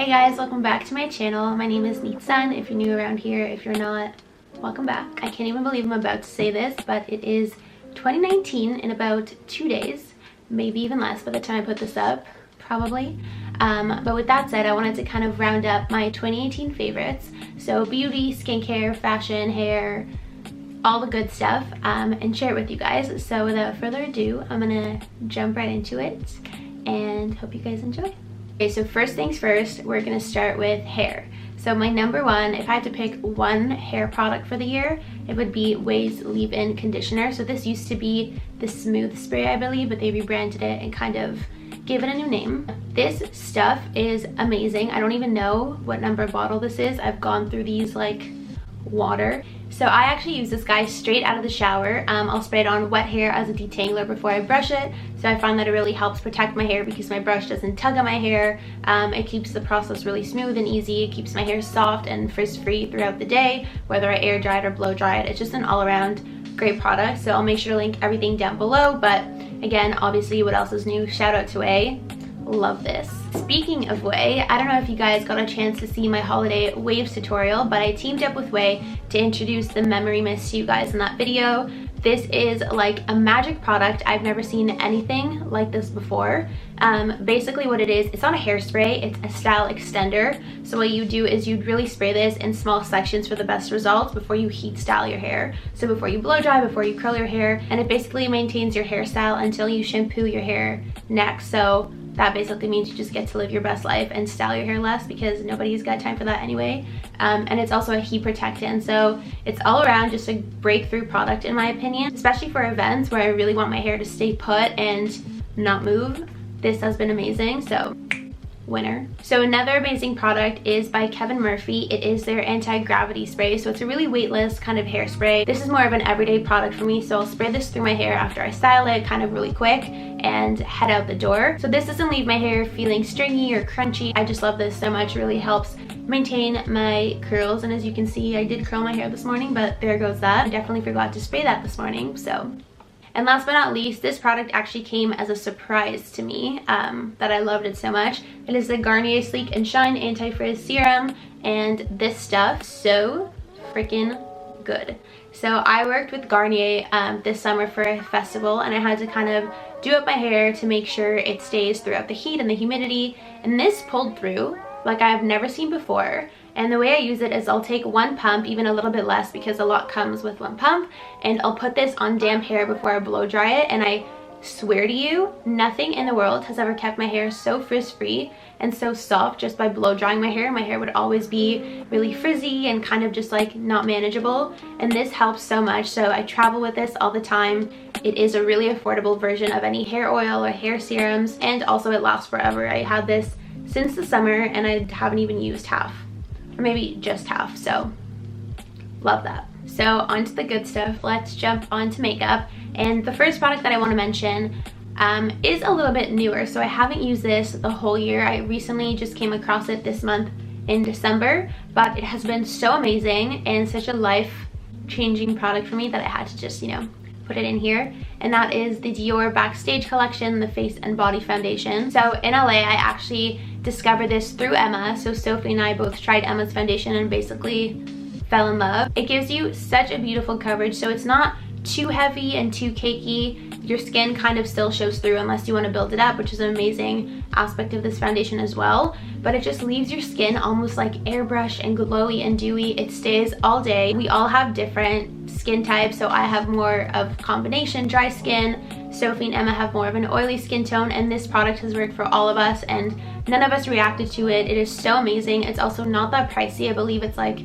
Hey guys, welcome back to my channel. My name is Nitsan. If you're new around here, if you're not, welcome back. I can't even believe I'm about to say this, but it is 2019 in about 2 days, maybe even less by the time I put this up, probably. But with that said, I wanted to kind of round up my 2018 favorites. So beauty, skincare, fashion, hair, all the good stuff, and share it with you guys. So without further ado, I'm gonna jump right into it and hope you guys enjoy. Okay, so first things first, we're gonna start with hair. So my number one, if I had to pick one hair product for the year, it would be FAVES leave-in conditioner. So this used to be the smooth spray, I believe, but they rebranded it and kind of gave it a new name. This stuff is amazing. I don't even know what number bottle this is. I've gone through these like water. So I actually use this guy straight out of the shower. I'll spray it on wet hair as a detangler before I brush it. So I find that it really helps protect my hair because my brush doesn't tug on my hair. It keeps the process really smooth and easy. It keeps my hair soft and frizz-free throughout the day, whether I air dry it or blow dry it. It's just an all-around great product. So I'll make sure to link everything down below. But again, obviously, what else is new? Shout out to A. Love this. Speaking of Way, I don't know if you guys got a chance to see my holiday waves tutorial, but I teamed up with Way to introduce the memory mist to you guys in that video. This is like a magic product. I've never seen anything like this before. Basically what it is, it's not a hairspray, it's a style extender. So what you do is you'd really spray this in small sections for the best results before you heat style your hair. So before you blow dry, before you curl your hair, and it basically maintains your hairstyle until you shampoo your hair next. So that basically means you just get to live your best life and style your hair less because nobody's got time for that anyway. And it's also a heat protectant, so it's all around just a breakthrough product in my opinion, especially for events where I really want my hair to stay put and not move. This has been amazing, so winner. So another amazing product is by Kevin Murphy. It is their anti-gravity spray, so it's a really weightless kind of hairspray. This is more of an everyday product for me, so I'll spray this through my hair after I style it kind of really quick and head out the door. So this doesn't leave my hair feeling stringy or crunchy. I just love this so much. It really helps maintain my curls, and as you can see, I did curl my hair this morning, but there goes that. I definitely forgot to spray that this morning, so. And last but not least, this product actually came as a surprise to me, that I loved it so much. It is the Garnier Sleek and Shine Anti-Frizz Serum, and this stuff, so freaking good. So I worked with Garnier this summer for a festival, and I had to kind of do up my hair to make sure it stays throughout the heat and the humidity, and this pulled through like I've never seen before. And the way I use it is I'll take one pump, even a little bit less because a lot comes with one pump, and I'll put this on damp hair before I blow dry it, and I swear to you, nothing in the world has ever kept my hair so frizz-free and so soft just by blow drying my hair. My hair would always be really frizzy and kind of just like not manageable, and this helps so much. So I travel with this all the time. It is a really affordable version of any hair oil or hair serums, and also it lasts forever. I had this since the summer and I haven't even used half, or maybe just half, so love that. So onto the good stuff. Let's jump onto makeup, and the first product that I want to mention is a little bit newer, so I haven't used this the whole year. I recently just came across it this month in December, but it has been so amazing and such a life-changing product for me that I had to just, you know, put it in here, and that is the Dior Backstage Collection, the Face and Body Foundation. So in LA, I actually discovered this through Emma. So Sophie and I both tried Emma's foundation and basically fell in love. It gives you such a beautiful coverage, so it's not too heavy and too cakey. Your skin kind of still shows through unless you want to build it up, which is an amazing aspect of this foundation as well. But it just leaves your skin almost like airbrush and glowy and dewy. It stays all day. We all have different skin types, so I have more of combination dry skin. Sophie and Emma have more of an oily skin tone, and this product has worked for all of us, and none of us reacted to it. It is so amazing. It's also not that pricey. I believe it's like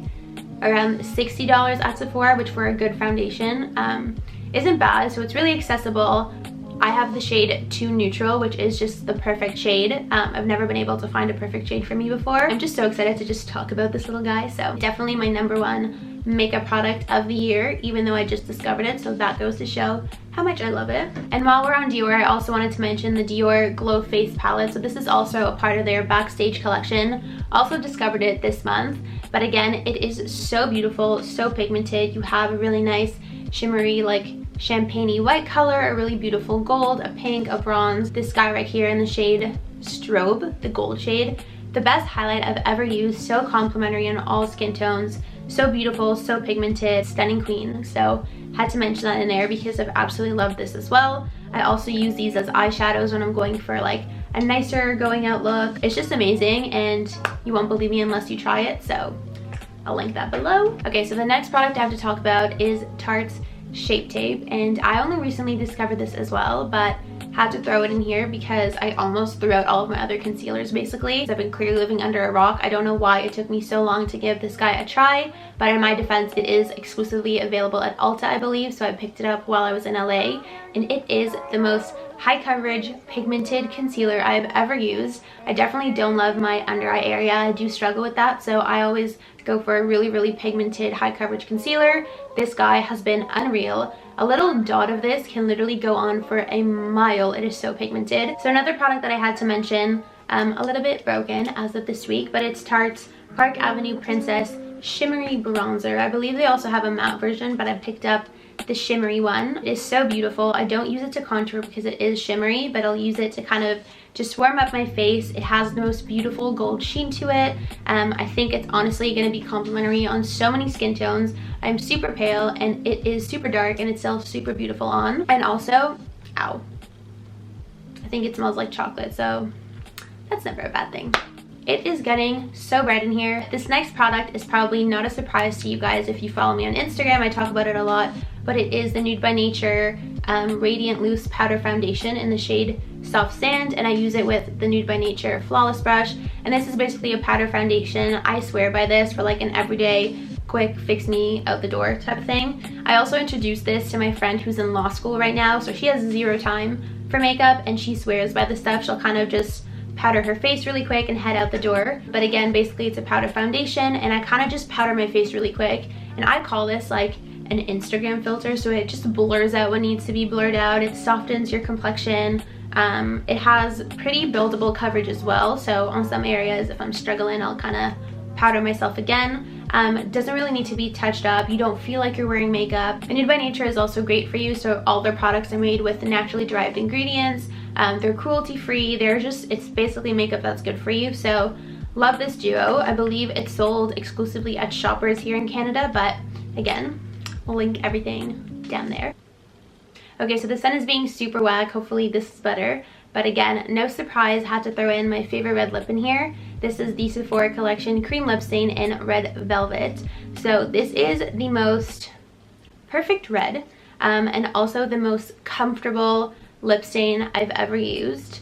around $60 at Sephora, which for a good foundation isn't bad. So it's really accessible. I have the shade 2 Neutral, which is just the perfect shade. I've never been able to find a perfect shade for me before. I'm just so excited to just talk about this little guy. So definitely my number one makeup product of the year, even though I just discovered it, so that goes to show how much I love it. And while we're on Dior, I also wanted to mention the Dior Glow Face Palette. So this is also a part of their Backstage collection. Also discovered it this month, but again, it is so beautiful, so pigmented. You have a really nice shimmery, like champagne-y white color, a really beautiful gold, a pink, a bronze. This guy right here in the shade Strobe, the gold shade, The best highlight I've ever used, so complimentary on all skin tones, so beautiful, so pigmented, stunning queen. So had to mention that in there because I've absolutely loved this as well. I also use these as eyeshadows when I'm going for like a nicer going out look. It's just amazing, and you won't believe me unless you try it, so I'll link that below. Okay, so the next product I have to talk about is Tarte's Shape Tape, and I only recently discovered this as well, but had to throw it in here because I almost threw out all of my other concealers basically. I've been clearly living under a rock. I don't know why it took me so long to give this guy a try, but in my defense, it is exclusively available at Ulta, I believe, so I picked it up while I was in LA, and it is the most high coverage pigmented concealer I've ever used. I definitely don't love my under eye area. I do struggle with that, so I always go for a really pigmented high coverage concealer. This guy has been unreal. A little dot of this can literally go on for a mile. It is so pigmented. So another product that I had to mention, a little bit broken as of this week, but it's Tarte's Park Avenue Princess Shimmery Bronzer. I believe they also have a matte version, but I picked up the shimmery one. It is so beautiful. I don't use it to contour because it is shimmery, but I'll use it to kind of just warm up my face. It has the most beautiful gold sheen to it. I think it's honestly going to be complimentary on so many skin tones. I'm super pale and it is super dark, and it's still super beautiful on. And also, ow, I think it smells like chocolate, so that's never a bad thing. It is getting so bright in here. This next product is probably not a surprise to you guys if you follow me on Instagram. I talk about it a lot, but it is the Nude by Nature Radiant Loose Powder Foundation in the shade Soft Sand, and I use it with the Nude by Nature Flawless Brush. And this is basically a powder foundation. I swear by this for like an everyday quick fix me out the door type of thing. I also introduced this to my friend who's in law school right now, so she has zero time for makeup, and she swears by this stuff. She'll kind of just powder her face really quick and head out the door. But again, basically it's a powder foundation, and I kind of just powder my face really quick, and I call this like an Instagram filter, so it just blurs out what needs to be blurred out. It softens your complexion. It has pretty buildable coverage as well, so on some areas if I'm struggling, I'll kind of powder myself again. It doesn't really need to be touched up. You don't feel like you're wearing makeup. And Nude by Nature is also great for you, so all their products are made with naturally derived ingredients. They're cruelty free. It's basically makeup that's good for you. So love this duo. I believe it's sold exclusively at Shoppers here in Canada, but again, we'll link everything down there. Okay, so the sun is being super wag. Hopefully this is better. But again, no surprise, had to throw in my favorite red lip in here. This is the Sephora Collection Cream Lip Stain in Red Velvet. So this is the most perfect red, and also the most comfortable lip stain I've ever used.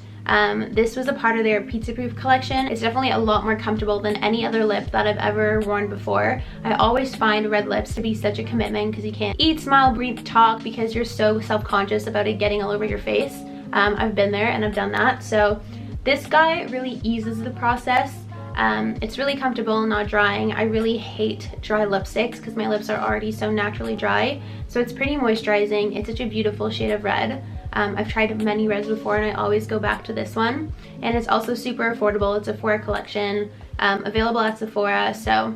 This was a part of their Pizza Proof collection. It's definitely a lot more comfortable than any other lip that I've ever worn before. I always find red lips to be such a commitment because you can't eat, smile, breathe, talk because you're so self-conscious about it getting all over your face. I've been there and I've done that. So this guy really eases the process. It's really comfortable, not drying. I really hate dry lipsticks because my lips are already so naturally dry. So it's pretty moisturizing. It's such a beautiful shade of red. I've tried many reds before and I always go back to this one. And it's also super affordable. It's a Sephora collection, available at Sephora, so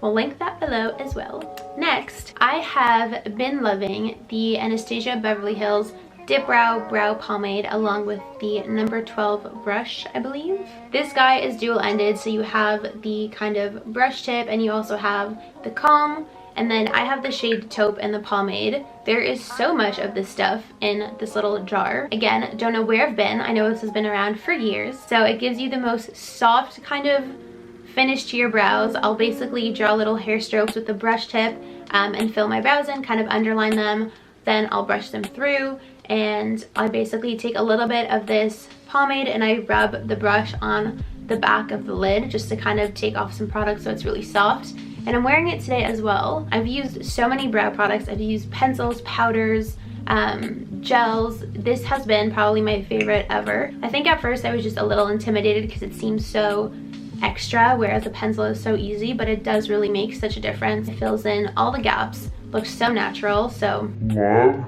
we'll link that below as well. Next, I have been loving the Anastasia Beverly Hills Dip Brow Pomade along with the number 12 brush, I believe. This guy is dual-ended, so you have the kind of brush tip and you also have the comb. And then I have the shade Taupe and the pomade. There is so much of this stuff in this little jar. Again, don't know where I've been. I know this has been around for years. So it gives you the most soft kind of finish to your brows. I'll basically draw little hair strokes with the brush tip and fill my brows in, kind of underline them. Then I'll brush them through, and I basically take a little bit of this pomade and I rub the brush on the back of the lid just to kind of take off some product so it's really soft. And I'm wearing it today as well. I've used so many brow products. I've used pencils, powders, gels. This has been probably my favorite ever. I think at first I was just a little intimidated because it seems so extra, whereas a pencil is so easy, but it does really make such a difference. It fills in all the gaps, looks so natural, so love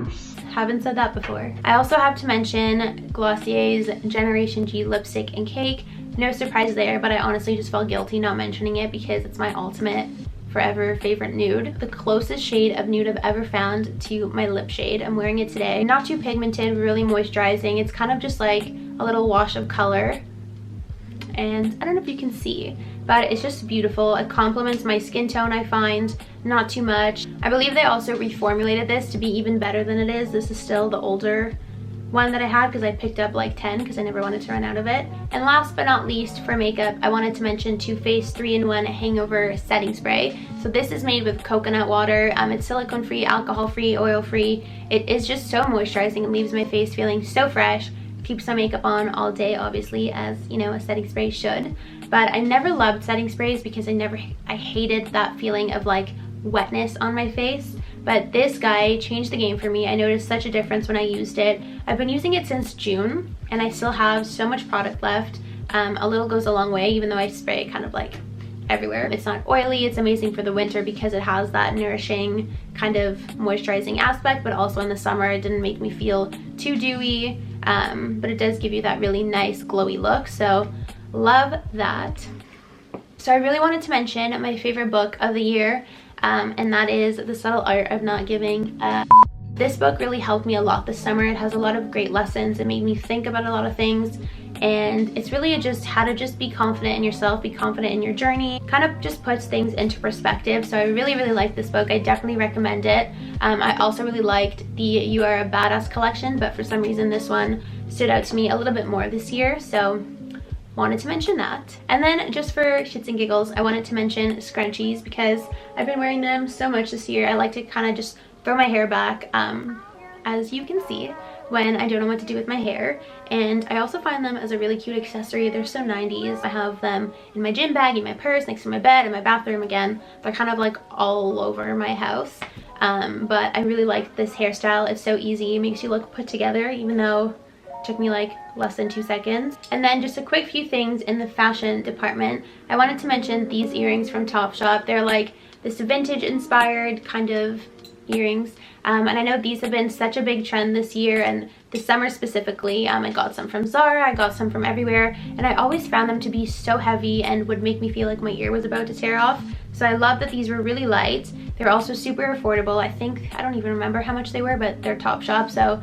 this. Haven't said that before. I also have to mention Glossier's Generation G lipstick and cake. No surprise there, but I honestly just felt guilty not mentioning it because it's my ultimate forever favorite nude. The closest shade of nude I've ever found to my lip shade. I'm wearing it today. Not too pigmented, really moisturizing. It's kind of just like a little wash of color. and I don't know if you can see, but it's just beautiful. It complements my skin tone, I find, not too much. I believe they also reformulated this to be even better than it is. This is still the older one that I had because I picked up like 10 because I never wanted to run out of it. And last but not least, for makeup, I wanted to mention Too Faced 3-in-1 Hangover Setting Spray. So this is made with coconut water. It's silicone free, alcohol free, oil free. It is just so moisturizing. It leaves my face feeling so fresh. Keeps my makeup on all day, obviously, as you know, a setting spray should. But I never loved setting sprays because I hated that feeling of like wetness on my face. But this guy changed the game for me. I noticed such a difference when I used it. I've been using it since June and I still have so much product left. A little goes a long way, even though I spray it kind of like everywhere. It's not oily. It's amazing for the winter because it has that nourishing kind of moisturizing aspect, but also in the summer it didn't make me feel too dewy. But it does give you that really nice glowy look, so love that. So I really wanted to mention my favorite book of the year, and that is The Subtle Art of Not Giving a... This book really helped me a lot this summer. It has a lot of great lessons. It made me think about a lot of things, and it's really just how to just be confident in yourself, be confident in your journey, kind of just puts things into perspective. So I really like this book. I definitely recommend it. I also really liked the You Are a Badass collection, but for some reason this one stood out to me a little bit more this year, so wanted to mention that. And then just for shits and giggles, I wanted to mention scrunchies because I've been wearing them so much this year. I like to kind of just throw my hair back, as you can see, when I don't know what to do with my hair. And I also find them as a really cute accessory. They're so 90s. I have them in my gym bag, in my purse, next to my bed, in my bathroom again. They're kind of like all over my house. But I really like this hairstyle. It's so easy. It makes you look put together, even though it took me like less than 2 seconds. And then just a quick few things in the fashion department. I wanted to mention these earrings from Topshop. They're like this vintage inspired kind of earrings, and I know these have been such a big trend this year and this summer specifically. I got some from Zara, I got some from everywhere, and I always found them to be so heavy and would make me feel like my ear was about to tear off. So I love that these were really light. They're also super affordable. I don't even remember how much they were, but they're Topshop, so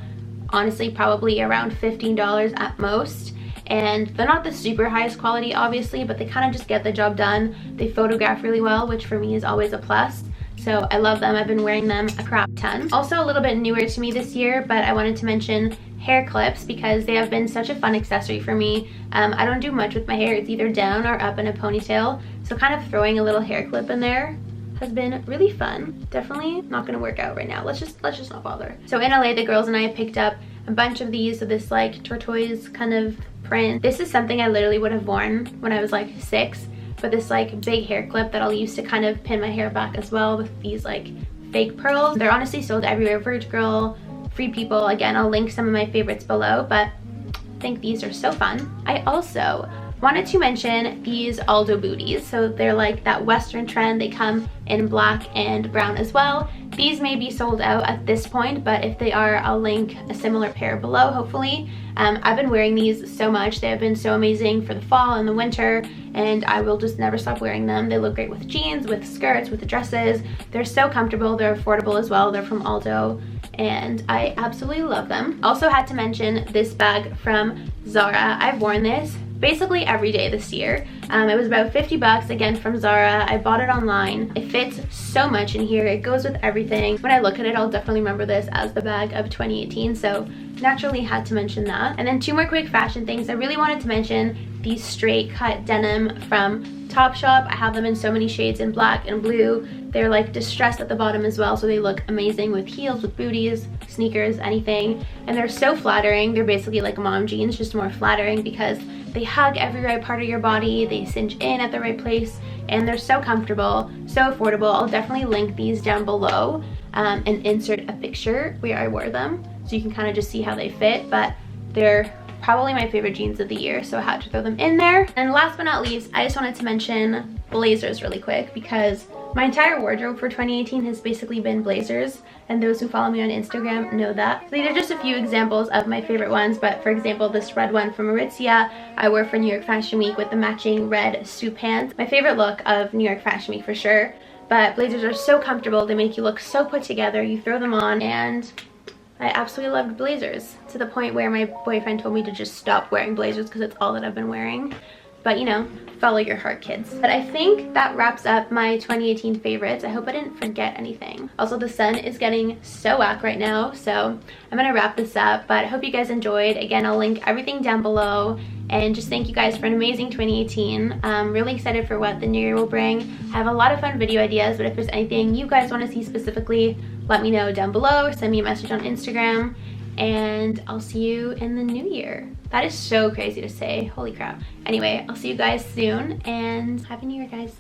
honestly probably around $15 at most. And they're not the super highest quality obviously, but they kind of just get the job done. They photograph really well, which for me is always a plus. So I love them. I've been wearing them a crap ton. Also a little bit newer to me this year, but I wanted to mention hair clips because they have been such a fun accessory for me. I don't do much with my hair. It's either down or up in a ponytail. So kind of throwing a little hair clip in there has been really fun. Definitely not gonna work out right now. Let's just not bother. So in LA, the girls and I picked up a bunch of these of this like tortoise kind of print. This is something I literally would have worn when I was like 6. But this like big hair clip that I'll use to kind of pin my hair back as well with these like fake pearls. They're honestly sold everywhere. Verge Girl, Free People. Again, I'll link some of my favorites below, but I think these are so fun. I also wanted to mention these Aldo booties. So they're like that Western trend. They come in black and brown as well. These may be sold out at this point, but if they are, I'll link a similar pair below, hopefully. I've been wearing these so much. They have been so amazing for the fall and the winter, and I will just never stop wearing them. They look great with jeans, with skirts, with dresses. They're so comfortable. They're affordable as well. They're from Aldo, and I absolutely love them. Also had to mention this bag from Zara. I've worn this basically every day this year. It was about 50 bucks, again from Zara. I bought it online. It fits so much in here. It goes with everything. When I look at it, I'll definitely remember this as the bag of 2018, so naturally had to mention that. And then 2 more quick fashion things. I really wanted to mention these straight cut denim from Topshop. I have them in so many shades in black and blue. They're like distressed at the bottom as well, so they look amazing with heels, with booties, sneakers, anything. And they're so flattering. They're basically like mom jeans, just more flattering because they hug every right part of your body. They cinch in at the right place, and they're so comfortable, so affordable. I'll definitely link these down below and insert a picture where I wore them so you can kind of just see how they fit. But they're probably my favorite jeans of the year, so I had to throw them in there. And last but not least, I just wanted to mention blazers really quick because my entire wardrobe for 2018 has basically been blazers, and those who follow me on Instagram know that. So these are just a few examples of my favorite ones, but for example, this red one from Aritzia I wore for New York Fashion Week with the matching red suit pants. My favorite look of New York Fashion Week for sure. But blazers are so comfortable. They make you look so put together. You throw them on, and I absolutely loved blazers to the point where my boyfriend told me to just stop wearing blazers because it's all that I've been wearing. but you know, follow your heart, kids. But I think that wraps up my 2018 favorites. I hope I didn't forget anything. Also, the sun is getting so whack right now, so I'm gonna wrap this up, but I hope you guys enjoyed. Again, I'll link everything down below, and just thank you guys for an amazing 2018. I'm really excited for what the new year will bring. I have a lot of fun video ideas, but if there's anything you guys want to see specifically, let me know down below or send me a message on Instagram, and I'll see you in the new year. That is so crazy to say, holy crap. Anyway, I'll see you guys soon, and happy new year, guys.